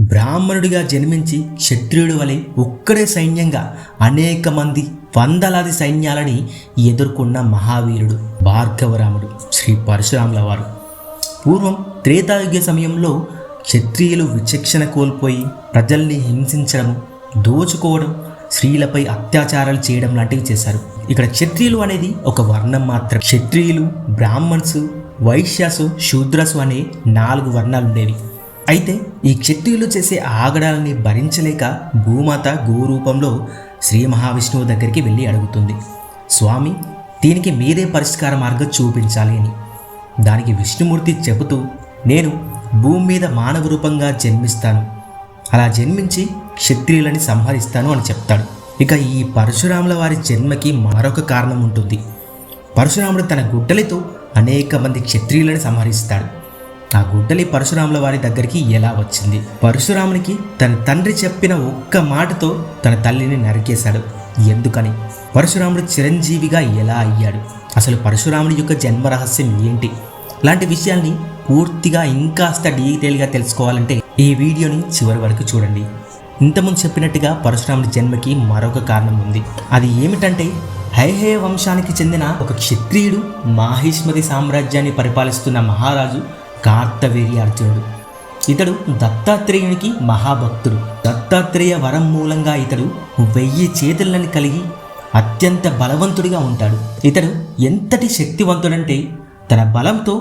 బ్రాహ్మణుడిగా జన్మించి క్షత్రియుడి వలె ఒక్కడే సైన్యంగా అనేక మంది వందలాది సైన్యాలని ఎదుర్కొన్న మహావీరుడు భార్గవరాముడు శ్రీ పరశురాముల వారు. పూర్వం త్రేతాయుగ సమయంలో క్షత్రియులు విచక్షణ కోల్పోయి ప్రజల్ని హింసించడం, దోచుకోవడం, స్త్రీలపై అత్యాచారాలు చేయడం లాంటివి చేశారు. ఇక్కడ క్షత్రియులు అనేది ఒక వర్ణం మాత్రం. క్షత్రియులు, బ్రాహ్మణ్సు, వైశ్యాసు, శూద్రసు అనే 4 వర్ణాలు ఉండేవి. అయితే ఈ క్షత్రియులు చేసే ఆగడాలని భరించలేక భూమాత గోరూపంలో శ్రీ మహావిష్ణువు దగ్గరికి వెళ్ళి అడుగుతుంది, స్వామి దీనికి మీరే పరిష్కార మార్గం చూపించాలి అని. దానికి విష్ణుమూర్తి చెబుతూ, నేను భూమి మీద మానవ రూపంగా జన్మిస్తాను, అలా జన్మించి క్షత్రియులని సంహరిస్తాను అని చెప్తాడు. ఇక ఈ పరశురాముల వారి జన్మకి మరొక కారణం ఉంటుంది. పరశురాముడు తన గుడ్డలితో అనేక మంది క్షత్రియులని సంహరిస్తాడు. ఆ గుడ్డలి పరశురాముల వారి దగ్గరికి ఎలా వచ్చింది? పరశురామునికి తన తండ్రి చెప్పిన ఒక్క మాటతో తన తల్లిని నరికేశాడు. ఎందుకని? పరశురాముడు చిరంజీవిగా ఎలా అయ్యాడు? అసలు పరశురాముడి యొక్క జన్మ రహస్యం ఏంటి? లాంటి విషయాల్ని పూర్తిగా ఇంకాస్త డీటెయిల్గా తెలుసుకోవాలంటే ఈ వీడియోని చివరి వరకు చూడండి. ఇంతకుముందు చెప్పినట్టుగా పరశురాముడి జన్మకి మరొక కారణం ఉంది. అది ఏమిటంటే, హైహయ వంశానికి చెందిన ఒక క్షత్రియుడు మాహిష్మతి సామ్రాజ్యాన్ని పరిపాలిస్తున్న మహారాజు కార్తవీర్యార్జునుడు. ఇతడు దత్తాత్రేయునికి మహాభక్తుడు. దత్తాత్రేయ వరం మూలంగా ఇతడు 1000 చేతులను కలిగి అత్యంత బలవంతుడిగా ఉంటాడు. ఇతడు ఎంతటి శక్తివంతుడంటే తన బలంతో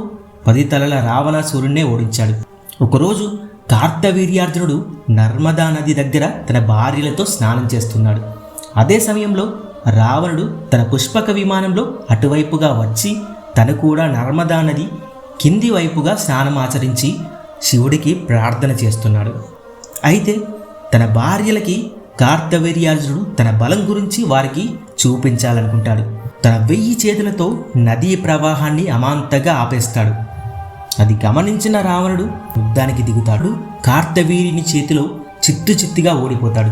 10 తలల రావణాసురుణ్ణే ఓడించాడు. ఒకరోజు కార్తవీర్యార్జునుడు నర్మదా నది దగ్గర తన భార్యలతో స్నానం చేస్తున్నాడు. అదే సమయంలో రావణుడు తన పుష్పక విమానంలో అటువైపుగా వచ్చి తను కూడా నర్మదా నది కింది వైపుగా స్నానమాచరించి శివుడికి ప్రార్థన చేస్తున్నాడు. అయితే తన భార్యలకి కార్తవీర్యార్జునుడు తన బలం గురించి వారికి చూపించాలనుకుంటాడు. తన 1000 చేతులతో నదీ ప్రవాహాన్ని అమాంతంగా ఆపేస్తాడు. అది గమనించిన రావణుడు యుద్ధానికి దిగుతాడు. కార్తవీర్యుని చేతిలో చిత్తుగా ఓడిపోతాడు.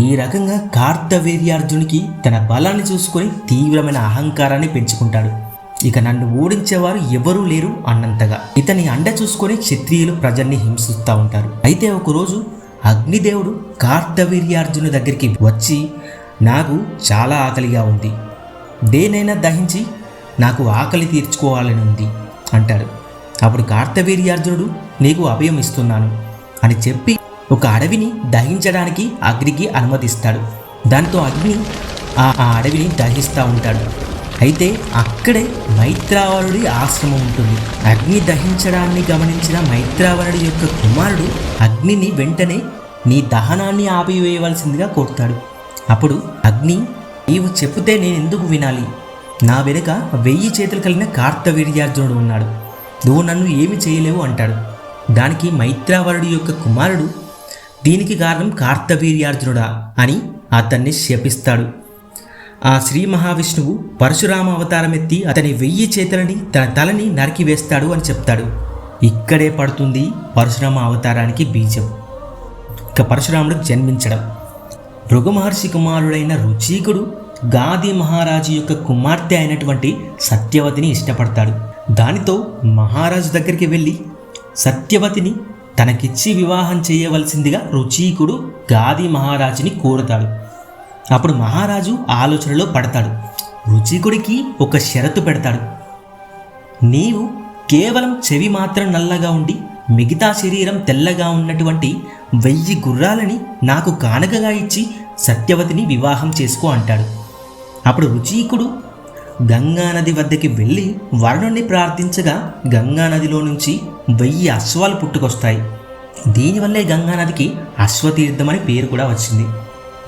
ఈ రకంగా కార్తవీర్యార్జునికి తన బలాన్ని చూసుకొని తీవ్రమైన అహంకారాన్ని పెంచుకుంటాడు. ఇక నన్ను ఓడించేవారు ఎవరూ లేరు అన్నంతగా ఇతని అండ చూసుకొని క్షత్రియులు ప్రజల్ని హింసిస్తూ ఉంటారు. అయితే ఒకరోజు అగ్నిదేవుడు కార్తవీర్యార్జును దగ్గరికి వచ్చి, నాకు చాలా ఆకలిగా ఉంది, దేనైనా దహించి నాకు ఆకలి తీర్చుకోవాలని ఉంది అంటాడు. అప్పుడు కార్తవీర్యార్జునుడు, నీకు అభయం ఇస్తున్నాను అని చెప్పి ఒక అడవిని దహించడానికి అగ్నికి అనుమతిస్తాడు. దాంతో అగ్ని ఆ అడవిని దహిస్తూ ఉంటాడు. అయితే అక్కడే మైత్రావరుడి ఆశ్రమం ఉంటుంది. అగ్ని దహించడాన్ని గమనించిన మైత్రావరుడి యొక్క కుమారుడు అగ్నిని వెంటనే నీ దహనాన్ని ఆపివేయవలసిందిగా కోరుతాడు. అప్పుడు అగ్ని, నీవు చెబితే నేను ఎందుకు వినాలి? నా వెనుక 1000 చేతులు కలిగిన కార్తవీర్యార్జునుడు ఉన్నాడు, నువ్వు నన్ను ఏమి చేయలేవు అంటాడు. దానికి మైత్రావరుడి యొక్క కుమారుడు, దీనికి కారణం కార్తవీర్యార్జునుడా అని అతన్ని శపిస్తాడు. ఆ శ్రీ మహావిష్ణువు పరశురామ అవతారం ఎత్తి అతని 1000 చేతులని తన తలని నరికివేస్తాడు అని చెప్తాడు. ఇక్కడే పడుతుంది పరశురామ అవతారానికి బీజం. ఇక పరశురాముడు జన్మించడం. భృగు మహర్షి కుమారుడైన రుచీకుడు గాది మహారాజు యొక్క కుమార్తె అయినటువంటి సత్యవతిని ఇష్టపడతాడు. దానితో మహారాజు దగ్గరికి వెళ్ళి సత్యవతిని తనకిచ్చి వివాహం చేయవలసిందిగా రుచీకుడు గాది మహారాజుని కోరుతాడు. అప్పుడు మహారాజు ఆలోచనలో పడతాడు. రుచీకుడికి ఒక షరతు పెడతాడు. నీవు కేవలం చెవి మాత్రం నల్లగా ఉండి మిగతా శరీరం తెల్లగా ఉన్నటువంటి 1000 గుర్రాలని నాకు కానుకగా ఇచ్చి సత్యవతిని వివాహం చేసుకో అంటాడు. అప్పుడు రుచీకుడు గంగానది వద్దకి వెళ్ళి వరుణుణ్ణి ప్రార్థించగా గంగానదిలో నుంచి 1000 అశ్వాలు పుట్టుకొస్తాయి. దీనివల్లే గంగానదికి అశ్వతీర్థం అని పేరు కూడా వచ్చింది.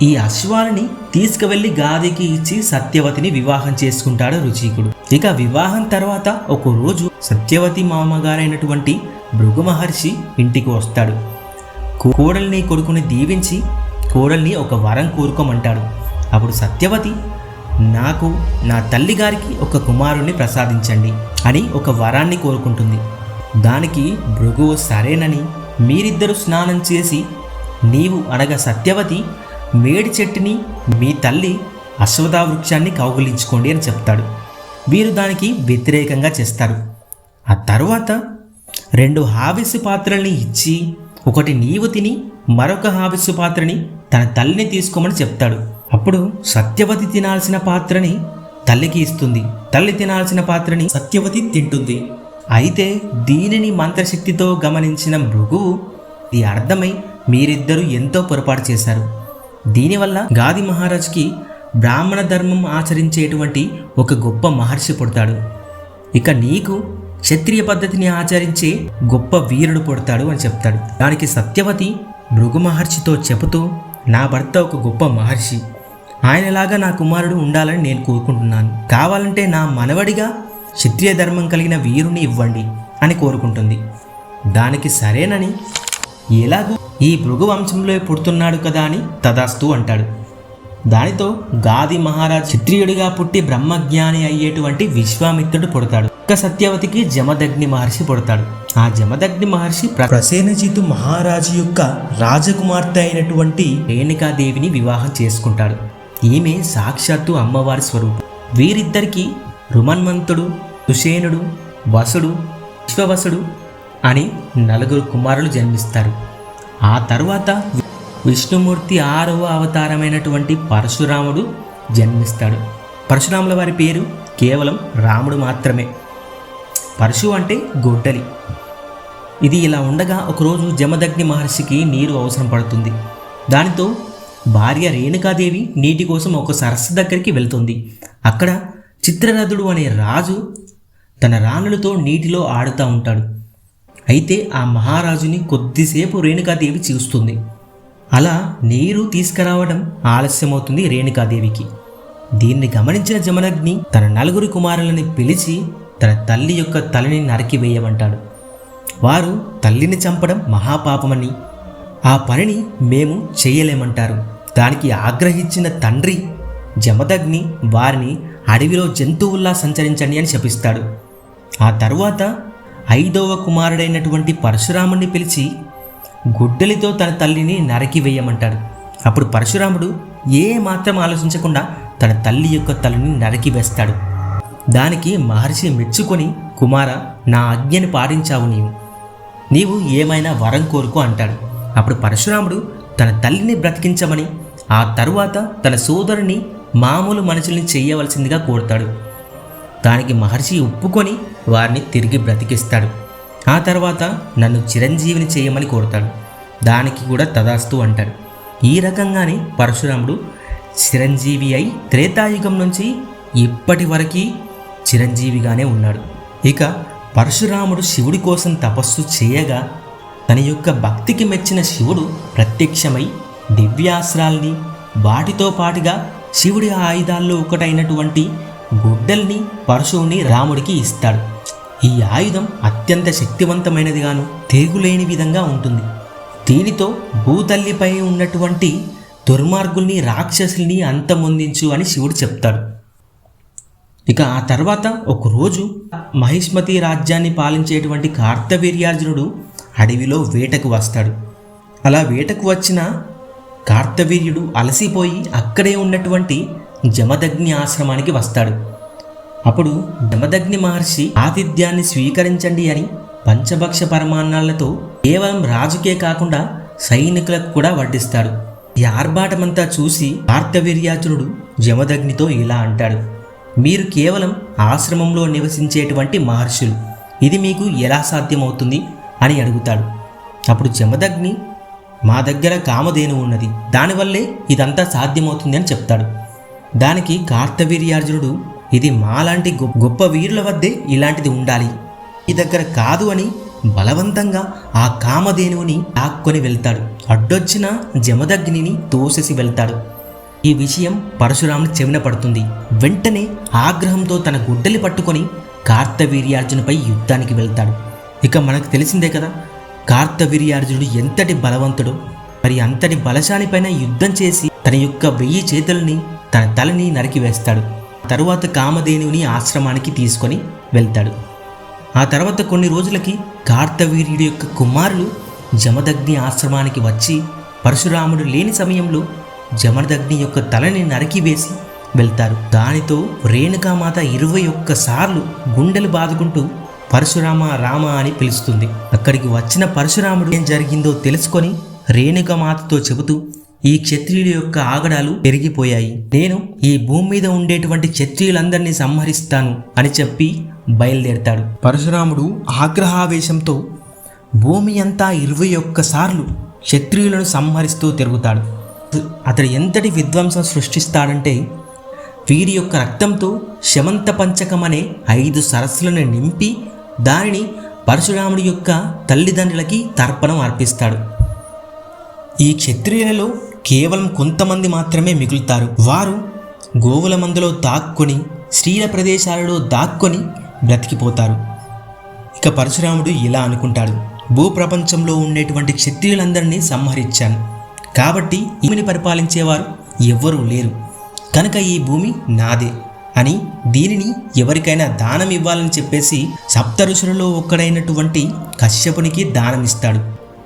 ఈ అశ్వాలని తీసుకువెళ్ళి గాదికి ఇచ్చి సత్యవతిని వివాహం చేసుకుంటాడు రుచీకుడు. ఇక వివాహం తర్వాత ఒక రోజు సత్యవతి మామగారైనటువంటి భృగు మహర్షి ఇంటికి వస్తాడు. కోడల్ని కొడుకుని దీవించి కోడల్ని ఒక వరం కోరుకోమంటాడు. అప్పుడు సత్యవతి, నాకు నా తల్లిగారికి ఒక కుమారుణ్ణి ప్రసాదించండి అని ఒక వరాన్ని కోరుకుంటుంది. దానికి భృగువు సరేనని, మీరిద్దరూ స్నానం చేసి నీవు అనగా సత్యవతి మేడి చెట్టుని, మీ తల్లి అశ్వత్థ వృక్షాన్ని కౌగిలించుకోండి అని చెప్తాడు. వీరు దానికి వ్యతిరేకంగా చేస్తారు. ఆ తర్వాత 2 హావిసి పాత్రల్ని ఇచ్చి ఒకటి నీవు తిని మరొక హావిస్సు పాత్రని తన తల్లిని తీసుకోమని చెప్తాడు. అప్పుడు సత్యవతి తినాల్సిన పాత్రని తల్లికి ఇస్తుంది, తల్లి తినాల్సిన పాత్రని సత్యవతి తింటుంది. అయితే దీనిని మంత్రశక్తితో గమనించిన భృగువు ఇది అర్థమై మీరిద్దరూ ఎంతో పొరపాటు చేశారు. దీనివల్ల గాది మహారాజుకి బ్రాహ్మణ ధర్మం ఆచరించేటువంటి ఒక గొప్ప మహర్షి పుడతాడు. ఇక నీకు క్షత్రియ పద్ధతిని ఆచరించే గొప్ప వీరుడు పుడతాడు అని చెప్తాడు. దానికి సత్యవతి భృగు మహర్షితో చెబుతూ, నా భర్త ఒక గొప్ప మహర్షి, ఆయనలాగా నా కుమారుడు ఉండాలని నేను కోరుకుంటున్నాను. కావాలంటే నా మనవడిగా క్షత్రియ ధర్మం కలిగిన వీరుని ఇవ్వండి అని కోరుకుంటుంది. దానికి సరేనని, ఎలాగూ ఈ భృగు వంశంలో పుడుతున్నాడు కదా అని తదాస్తు అంటాడు. దానితో గాది మహారాజ్ క్షత్రియుడిగా పుట్టి బ్రహ్మజ్ఞాని అయ్యేటువంటి విశ్వామిత్రుడు పుడతాడు. ఇక సత్యవతికి జమదగ్ని మహర్షి పుడతాడు. ఆ జమదగ్ని మహర్షి ప్రసేనజితు మహారాజు యొక్క రాజకుమార్తె అయినటువంటి రేణుకాదేవిని వివాహం చేసుకుంటాడు. ఈమె సాక్షాత్తు అమ్మవారి స్వరూపం. వీరిద్దరికీ రుమన్వంతుడు, సుషేనుడు, వసుడు, విశ్వవసుడు అని 4 కుమారులు జన్మిస్తారు. ఆ తర్వాత విష్ణుమూర్తి 6వ అవతారమైనటువంటి పరశురాముడు జన్మిస్తాడు. పరశురాముల వారి పేరు కేవలం రాముడు మాత్రమే. పరశు అంటే గొడ్డలి. ఇది ఇలా ఉండగా ఒకరోజు జమదగ్ని మహర్షికి నీరు అవసరం పడుతుంది. దానితో భార్య రేణుకాదేవి నీటి కోసం ఒక సరస్సు దగ్గరికి వెళ్తుంది. అక్కడ చిత్రరథుడు అనే రాజు తన రాణులతో నీటిలో ఆడుతూ ఉంటాడు. అయితే ఆ మహారాజుని కొద్దిసేపు రేణుకాదేవి చూస్తుంది. అలా నీరు తీసుకురావడం ఆలస్యమవుతుంది రేణుకాదేవికి. దీన్ని గమనించిన జమదగ్ని తన 4 కుమారులని పిలిచి తన తల్లి యొక్క తలని నరికివేయమంటాడు. వారు తల్లిని చంపడం మహాపాపమని, ఆ పనిని మేము చేయలేమంటారు. దానికి ఆగ్రహించిన తండ్రి జమదగ్ని వారిని అడవిలో జంతువుల్లా సంచరించండి అని శపిస్తాడు. ఆ తరువాత 5వ కుమారుడైనటువంటి పరశురాముడిని పిలిచి గుడ్డలితో తన తల్లిని నరికివేయమంటాడు. అప్పుడు పరశురాముడు ఏ మాత్రం ఆలోచించకుండా తన తల్లి యొక్క తలని నరికివేస్తాడు. దానికి మహర్షి మెచ్చుకొని, కుమార, నా ఆజ్ఞని పాటించావు, నీవు ఏమైనా వరం కోరుకో అంటాడు. అప్పుడు పరశురాముడు తన తల్లిని బ్రతికించమని, ఆ తరువాత తన సోదరుని మామూలు మనుషుల్ని చేయవలసిందిగా కోరుతాడు. దానికి మహర్షి ఒప్పుకొని వారిని తిరిగి బ్రతికిస్తాడు. ఆ తర్వాత నన్ను చిరంజీవిని చేయమని కోరుతాడు. దానికి కూడా తదాస్తు అంటాడు. ఈ రకంగానే పరశురాముడు చిరంజీవి అయి త్రేతాయుగం నుంచి ఇప్పటి వరకు చిరంజీవిగానే ఉన్నాడు. ఇక పరశురాముడు శివుడి కోసం తపస్సు చేయగా తన యొక్క భక్తికి మెచ్చిన శివుడు ప్రత్యక్షమై దివ్యాస్త్రాల్ని, వాటితో పాటుగా శివుడి ఆయుధాల్లో ఒకటైనటువంటి గుడ్డల్ని పరశువుని రాముడికి ఇస్తాడు. ఈ ఆయుధం అత్యంత శక్తివంతమైనదిగాను తిరుగులేని విధంగా ఉంటుంది. దీనితో భూతల్లిపై ఉన్నటువంటి దుర్మార్గుల్ని, రాక్షసుల్ని అంతమొందించు అని శివుడు చెప్తాడు. ఇక ఆ తర్వాత ఒకరోజు మహిష్మతి రాజ్యాన్ని పాలించేటువంటి కార్తవీర్యార్జునుడు అడవిలో వేటకు వస్తాడు. అలా వేటకు వచ్చిన కార్తవీర్యుడు అలసిపోయి అక్కడే ఉన్నటువంటి జమదగ్ని ఆశ్రమానికి వస్తాడు. అప్పుడు జమదగ్ని మహర్షి ఆతిథ్యాన్ని స్వీకరించండి అని పంచభక్ష పరమాన్నాలతో కేవలం రాజుకే కాకుండా సైనికులకు కూడా వడ్డిస్తాడు. ఈ ఆర్భాటమంతా చూసి కార్తవీర్యార్జునుడు జమదగ్నితో ఇలా అంటాడు, మీరు కేవలం ఆశ్రమంలో నివసించేటువంటి మహర్షులు, ఇది మీకు ఎలా సాధ్యమవుతుంది అని అడుగుతాడు. అప్పుడు జమదగ్ని, మా దగ్గర కామధేను ఉన్నది, దానివల్లే ఇదంతా సాధ్యమవుతుంది అని చెప్తాడు. దానికి కార్తవీర్యార్జునుడు, ఇది మాలాంటి గొప్ప వీరుల వద్దే ఇలాంటిది ఉండాలి, ఈ దగ్గర కాదు అని బలవంతంగా ఆ కామధేనువుని లాక్కొని వెళ్తాడు. అడ్డొచ్చిన జమదగ్నిని తోసేసి వెళ్తాడు. ఈ విషయం పరశురాముని చెవిన పడుతుంది. వెంటనే ఆగ్రహంతో తన గుడ్డలి పట్టుకొని కార్తవీర్యార్జునుపై యుద్ధానికి వెళ్తాడు. ఇక మనకు తెలిసిందే కదా కార్తవీర్యార్జునుడు ఎంతటి బలవంతుడో. మరి అంతటి బలశాలిపైన యుద్ధం చేసి తన యొక్క 1000 చేతుల్ని, తన తలని నరికివేస్తాడు. తరువాత కామధేనువుని ఆశ్రమానికి తీసుకొని వెళ్తాడు. ఆ తర్వాత కొన్ని రోజులకి కార్తవీర్యుడి యొక్క కుమారులు జమదగ్ని ఆశ్రమానికి వచ్చి పరశురాముడు లేని సమయంలో జమదగ్ని యొక్క తలని నరికివేసి వెళ్తారు. దానితో రేణుకామాత 21 సార్లు గుండెలు బాదుకుంటూ పరశురామ రామ అని పిలుస్తుంది. అక్కడికి వచ్చిన పరశురాముడు ఏం జరిగిందో తెలుసుకొని రేణుకమాతతో చెబుతూ ఈ క్షత్రియుల యొక్క ఆగడాలు పెరిగిపోయాయి, నేను ఈ భూమి మీద ఉండేటువంటి క్షత్రియులందరినీ సంహరిస్తాను అని చెప్పి బయలుదేరతాడు. పరశురాముడు ఆగ్రహావేశంతో భూమి అంతా 21 సార్లు క్షత్రియులను సంహరిస్తూ తిరుగుతాడు. అతడు ఎంతటి విధ్వంసం సృష్టిస్తాడంటే వీరి యొక్క రక్తంతో శమంత పంచకం అనే 5 సరస్సులను నింపి దానిని పరశురాముడి యొక్క తల్లిదండ్రులకి తర్పణం అర్పిస్తాడు. ఈ క్షత్రియులలో కేవలం కొంతమంది మాత్రమే మిగులుతారు. వారు గోవుల మందులో దాక్కొని స్త్రీల ప్రదేశాలలో దాక్కొని బ్రతికిపోతారు. ఇక పరశురాముడు ఇలా అనుకుంటాడు, భూప్రపంచంలో ఉండేటువంటి క్షత్రియులందరినీ సంహరించాను కాబట్టి ఈ భూమిని పరిపాలించేవారు ఎవ్వరూ లేరు కనుక ఈ భూమి నాదే అని దీనిని ఎవరికైనా దానం ఇవ్వాలని చెప్పేసి సప్త ఋషులలో ఒక్కడైనటువంటి కశ్యపునికి దానం ఇస్తాడు.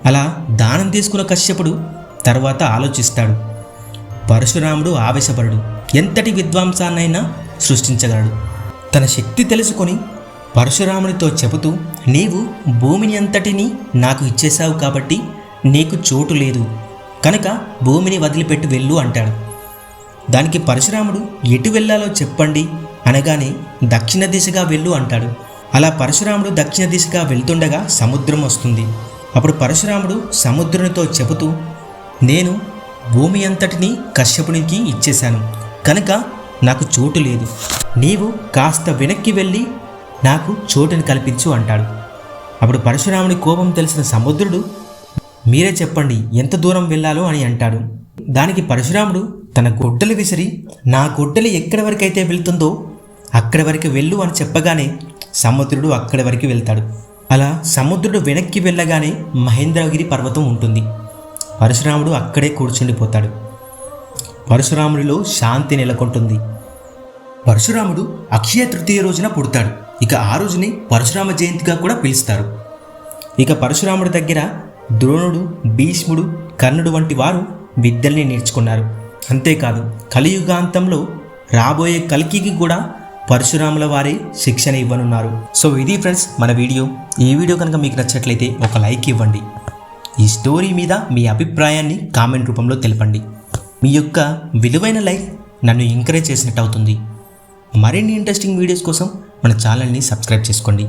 అలా దానం తీసుకున్న కశ్యపుడు తర్వాత ఆలోచిస్తాడు. పరశురాముడు ఆవేశపరుడు, ఎంతటి విద్వాంసాన్నైనా సృష్టించగలడు. తన శక్తి తెలుసుకొని పరశురామునితో చెబుతూ నీవు భూమిని అంతటినీ నాకు ఇచ్చేశావు కాబట్టి నీకు చోటు లేదు కనుక భూమిని వదిలిపెట్టి వెళ్ళు అంటాడు. దానికి పరశురాముడు ఎటు వెళ్ళాలో చెప్పండి అనగానే దక్షిణ దిశగా వెళ్ళు అంటాడు. అలా పరశురాముడు దక్షిణ దిశగా వెళ్తుండగా సముద్రం వస్తుంది. అప్పుడు పరశురాముడు సముద్రునితో చెబుతూ నేను భూమి అంతటిని కశ్యపునికి ఇచ్చేశాను కనుక నాకు చోటు లేదు, నీవు కాస్త వెనక్కి వెళ్ళి నాకు చోటుని కల్పించు అంటాడు. అప్పుడు పరశురాముడి కోపం తెలిసిన సముద్రుడు మీరే చెప్పండి ఎంత దూరం వెళ్ళాలో అని అంటాడు. దానికి పరశురాముడు తన గొడ్డలు విసిరి నా గొడ్డలి ఎక్కడి వరకైతే వెళ్తుందో అక్కడి వరకు వెళ్ళు అని చెప్పగానే సముద్రుడు అక్కడి వరకు వెళ్తాడు. అలా సముద్రుడు వెనక్కి వెళ్ళగానే మహేంద్రగిరి పర్వతం ఉంటుంది. పరశురాముడు అక్కడే కూర్చుండిపోతాడు. పరశురాముడిలో శాంతి నెలకొంటుంది. పరశురాముడు అక్షయ తృతీయ రోజున పుడతాడు. ఇక ఆ రోజుని పరశురామ జయంతిగా కూడా పిలుస్తారు. ఇక పరశురాముడి దగ్గర ద్రోణుడు, భీష్ముడు, కర్ణుడు వంటి వారు విద్యల్ని నేర్చుకున్నారు. అంతేకాదు కలియుగాంతంలో రాబోయే కల్కికి కూడా పరశురాముల వారే శిక్షణ ఇవ్వనున్నారు. సో ఇది ఫ్రెండ్స్ మన వీడియో. ఈ వీడియో కనుక మీకు నచ్చినట్లయితే ఒక లైక్ ఇవ్వండి. ఈ స్టోరీ మీద మీ అభిప్రాయాన్ని కామెంట్ రూపంలో తెలపండి. మీ యొక్క విలువైన లైక్ నన్ను ఎంకరేజ్ చేసినట్టు అవుతుంది. మరిన్ని ఇంట్రెస్టింగ్ వీడియోస్ కోసం మన ఛానల్ని సబ్స్క్రైబ్ చేసుకోండి.